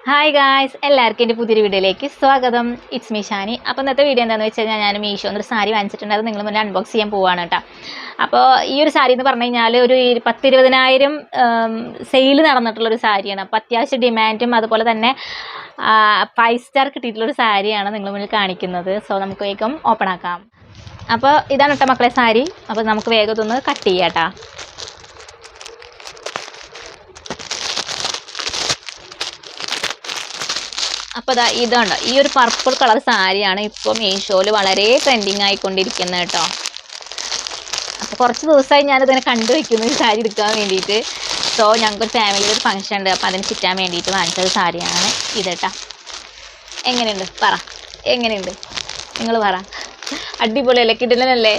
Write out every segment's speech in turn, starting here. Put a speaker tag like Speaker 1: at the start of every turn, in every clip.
Speaker 1: Hi guys, എല്ലാവർക്കും എൻ്റെ പുതിയൊരു വീഡിയോയിലേക്ക് സ്വാഗതം. It's me Shani. അപ്പോൾ ഇന്നത്തെ വീഡിയോ എന്താണെന്ന് വെച്ച് കഴിഞ്ഞാൽ ഞാൻ മീഷോ എന്നൊരു സാരി വാങ്ങിച്ചിട്ടുണ്ട്. അത് നിങ്ങൾ മുന്നേ അൺബോക്സ് ചെയ്യാൻ പോവുകയാണ് കേട്ടോ. അപ്പോൾ ഈ ഒരു സാരി എന്ന് പറഞ്ഞു കഴിഞ്ഞാൽ ഒരു 10-20,000 സെയിൽ നടന്നിട്ടുള്ളൊരു സാരിയാണ്. അപ്പോൾ അത്യാവശ്യം ഡിമാൻഡും അതുപോലെ തന്നെ 5 സ്റ്റാർ കിട്ടിയിട്ടുള്ളൊരു സാരിയാണ് നിങ്ങൾ മുന്നിൽ കാണിക്കുന്നത്. സോ നമുക്ക് വേഗം ഓപ്പൺ ആക്കാം. അപ്പോൾ ഇതാണ് കേട്ടോ മക്കളെ സാരി. അപ്പോൾ നമുക്ക് വേഗം ഇതൊന്ന് കട്ട് ചെയ്യാം കേട്ടോ. അപ്പോൾ ഇതുണ്ട്, ഈ ഒരു പർപ്പിൾ കളർ സാരിയാണ് ഇപ്പോൾ മീഷോയിൽ വളരെ ട്രെൻഡിങ് ആയിക്കൊണ്ടിരിക്കുന്നത് കേട്ടോ. അപ്പോൾ കുറച്ച് ദിവസമായി ഞാനിതിനെ കണ്ടുവയ്ക്കുന്നു ഈ സാരി എടുക്കാൻ വേണ്ടിയിട്ട്. സോ ഞങ്ങൾക്കൊരു ഫാമിലിയിൽ ഒരു ഫംഗ്ഷൻ ഉണ്ട്, അപ്പോൾ അതിന് ചുറ്റാൻ വേണ്ടിയിട്ട് വാങ്ങിച്ചൊരു സാരിയാണ് ഇത് കേട്ടോ. എങ്ങനെയുണ്ട് പറ, എങ്ങനെയുണ്ട് നിങ്ങൾ പറ? അടിപൊളിയല്ലേ, കിടിലനല്ലേ?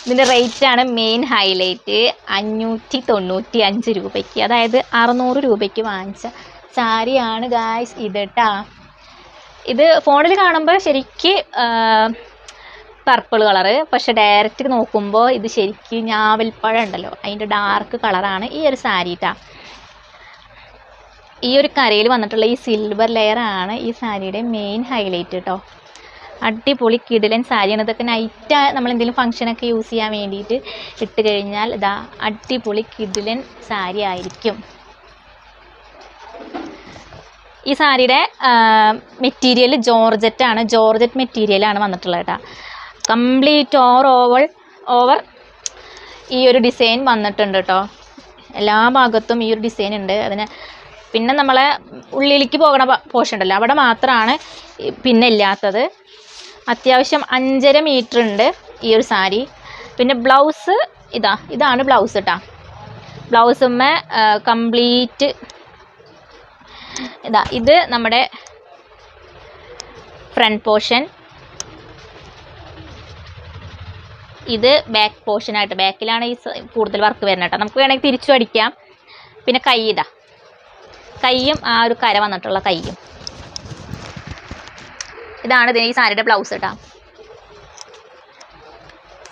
Speaker 1: ഇതിൻ്റെ റേറ്റാണ് മെയിൻ ഹൈലൈറ്റ്. 595 രൂപയ്ക്ക്, അതായത് 600 രൂപയ്ക്ക് വാങ്ങിച്ച സാരിയാണ് ഗായ്സ് ഇത് കേട്ടോ. ഇത് ഫോണിൽ കാണുമ്പോൾ ശരിക്ക് പർപ്പിൾ കളറ്, പക്ഷെ ഡയറക്റ്റ് നോക്കുമ്പോൾ ഇത് ശരിക്കും ഞാവൽപ്പഴം ഉണ്ടല്ലോ, അതിൻ്റെ ഡാർക്ക് കളറാണ് ഈ ഒരു സാരി കേട്ടോ. ഈ ഒരു കരയിൽ വന്നിട്ടുള്ള ഈ സിൽവർ ലെയറാണ് ഈ സാരിയുടെ മെയിൻ ഹൈലൈറ്റ് കേട്ടോ. അടിപൊളി കിടിലൻ സാരിയാണ്. ഇതൊക്കെ നൈറ്റ് നമ്മളെന്തെങ്കിലും ഫംഗ്ഷനൊക്കെ യൂസ് ചെയ്യാൻ വേണ്ടിയിട്ട് ഇട്ട് കഴിഞ്ഞാൽ ഇതാ അടിപൊളി കിടിലൻ സാരി ആയിരിക്കും. ഈ സാരിയുടെ മെറ്റീരിയൽ ജോർജറ്റാണ്, ജോർജറ്റ് മെറ്റീരിയലാണ് വന്നിട്ടുള്ളത് കേട്ടോ. കംപ്ലീറ്റ് ഓവർ ഈ ഒരു ഡിസൈൻ വന്നിട്ടുണ്ട് കേട്ടോ. എല്ലാ ഭാഗത്തും ഈ ഒരു ഡിസൈൻ ഉണ്ട്. അതിന് പിന്നെ നമ്മളെ ഉള്ളിലേക്ക് പോകുന്ന പോർഷൻ ഉണ്ടല്ലോ, അവിടെ മാത്രമാണ് പിന്നെ ഇല്ലാത്തത്. അത്യാവശ്യം 5.5 മീറ്റർ ഉണ്ട് ഈ ഒരു സാരി. പിന്നെ ബ്ലൗസ് ഇതാണ് ബ്ലൗസ് കേട്ടോ. ബ്ലൗസുമ്മേ കംപ്ലീറ്റ് ഇത് നമ്മുടെ ഫ്രണ്ട് പോർഷൻ, ഇത് ബാക്ക് പോർഷനായിട്ട്, ബാക്കിലാണ് ഈ കൂടുതൽ വർക്ക് വരുന്നത് കേട്ടോ. നമുക്ക് വേണമെങ്കിൽ തിരിച്ചു അടിക്കാം. പിന്നെ കൈയും ആ ഒരു കര വന്നിട്ടുള്ള കൈയും, ഇതാണ് ഈ സാരിയുടെ ബ്ലൗസ് കേട്ടോ.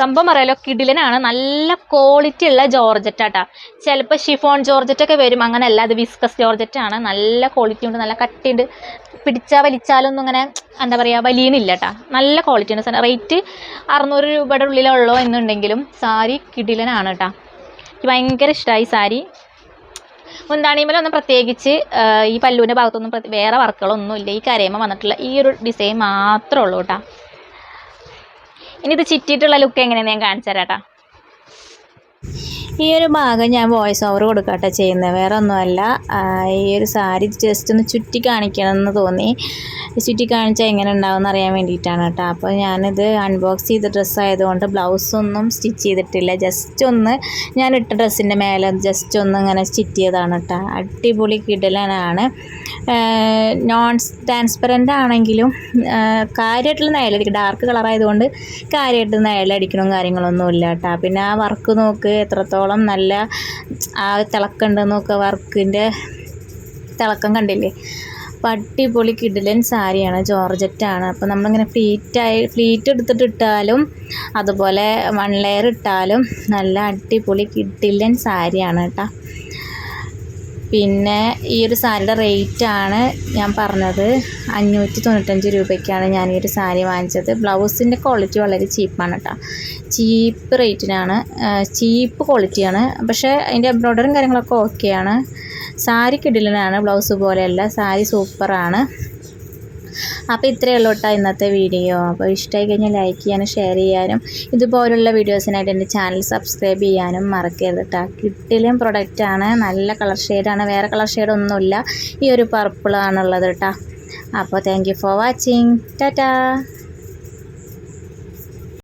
Speaker 1: സംഭവം പറയാലോ, കിടിലനാണ്. നല്ല ക്വാളിറ്റി ഉള്ള ജോർജറ്റ് ആട്ടാ. ചിലപ്പോൾ ഷിഫോൺ ജോർജറ്റൊക്കെ വരും, അങ്ങനെയല്ല, അത് വിസ്കസ് ജോർജറ്റാണ്. നല്ല ക്വാളിറ്റി ഉണ്ട്, നല്ല കട്ടിയുണ്ട്. പിടിച്ചാൽ വലിച്ചാലൊന്നും ഇങ്ങനെ എന്താ പറയുക, വലിയണില്ല കേട്ടോ. നല്ല ക്വാളിറ്റി ഉണ്ട്. റേറ്റ് 600 രൂപയുടെ ഉള്ളിലുള്ളൂ എന്നുണ്ടെങ്കിലും സാരി കിടിലനാണ് കേട്ടോ. എനിക്ക് ഭയങ്കര ഇഷ്ടമായി സാരി. മുന്താണിമേലൊന്നും പ്രത്യേകിച്ച് ഈ പല്ലുവിൻ്റെ ഭാഗത്തൊന്നും വേറെ വർക്കുകളൊന്നും ഇല്ല. ഈ കരയമ്മ വന്നിട്ടുള്ള ഈ ഒരു ഡിസൈൻ മാത്രമേ ഉള്ളൂ കേട്ടോ. ഇനി ഇത് ചിറ്റിയിട്ടുള്ള ലുക്ക് എങ്ങനെയാണെന്ന് ഞാൻ കാണിച്ചു തരാം കേട്ടോ. ഈ ഒരു ഭാഗം ഞാൻ വോയിസ് ഓവർ കൊടുക്കട്ടെ ചെയ്യുന്നത്, വേറെ ഒന്നുമല്ല. ഈ ഒരു സാരി ജസ്റ്റ് ഒന്ന് ചുറ്റി കാണിക്കണമെന്ന് തോന്നി. ചുറ്റി കാണിച്ചാൽ എങ്ങനെ ഉണ്ടാവുമെന്ന് അറിയാൻ വേണ്ടിയിട്ടാണ് കേട്ടോ. അപ്പോൾ ഞാനിത് അൺബോക്സ് ചെയ്ത ഡ്രസ്സായതുകൊണ്ട് ബ്ലൗസൊന്നും സ്റ്റിച്ച് ചെയ്തിട്ടില്ല. ജസ്റ്റ് ഒന്ന് ഞാൻ ഇട്ട ഡ്രസ്സിൻ്റെ മേലെ ജസ്റ്റ് ഒന്ന് ഇങ്ങനെ സ്റ്റിച്ച് ചെയ്തതാണ് കേട്ടോ. അടിപൊളി കിടലനാണ്. നോൺ ട്രാൻസ്പെറൻ്റ് ആണെങ്കിലും കാര്യമായിട്ടുള്ള നയലടിക്കും. ഡാർക്ക് കളറായതുകൊണ്ട് കാര്യമായിട്ട് നയലടിക്കണവും കാര്യങ്ങളൊന്നും ഇല്ല കേട്ടോ. പിന്നെ ആ വർക്ക് നോക്ക് എത്രത്തോളം നല്ല ആ തിളക്കമുണ്ടെന്ന് നോക്കുക, വർക്കിൻ്റെ തിളക്കം കണ്ടില്ലേ? അപ്പോൾ അടിപൊളി കിടിലൻ സാരിയാണ്, ജോർജറ്റാണ്. അപ്പോൾ നമ്മളിങ്ങനെ ഫ്ലീറ്റ് എടുത്തിട്ട് ഇട്ടാലും അതുപോലെ 1 ലെയർ ഇട്ടാലും നല്ല അടിപൊളി കിടിലൻ സാരിയാണ് കേട്ടോ. പിന്നെ ഈ ഒരു സാരിയുടെ റേറ്റാണ് ഞാൻ പറഞ്ഞത്, 595 രൂപയ്ക്കാണ് ഞാൻ ഈ ഒരു സാരി വാങ്ങിച്ചത്. ബ്ലൗസിൻ്റെ ക്വാളിറ്റി വളരെ ചീപ്പാണ് കേട്ടോ. ചീപ്പ് റേറ്റിനാണ്, ചീപ്പ് ക്വാളിറ്റിയാണ്. പക്ഷേ അതിൻ്റെ എംബ്രോയ്ഡറിയും കാര്യങ്ങളൊക്കെ ഓക്കെയാണ്. സാരി കിടിലനാണ്, ബ്ലൗസ് പോലെയല്ല, സാരി സൂപ്പറാണ്. അപ്പോൾ ഇത്രയേ ഉള്ളൂ കേട്ടോ ഇന്നത്തെ വീഡിയോ. അപ്പോൾ ഇഷ്ടമായി കഴിഞ്ഞാൽ ലൈക്ക് ചെയ്യാനും ഷെയർ ചെയ്യാനും ഇതുപോലുള്ള വീഡിയോസിനായിട്ട് എൻ്റെ ചാനൽ സബ്സ്ക്രൈബ് ചെയ്യാനും മറക്കരുത് കേട്ടോ. കിടിലൻ പ്രൊഡക്റ്റാണ്, നല്ല കളർ ഷെയ്ഡാണ്, വേറെ കളർ ഷെയ്ഡൊന്നുമില്ല. ഈ ഒരു പർപ്പിളാണുള്ളത് കേട്ടോ. അപ്പോൾ thank you for watching. Tata.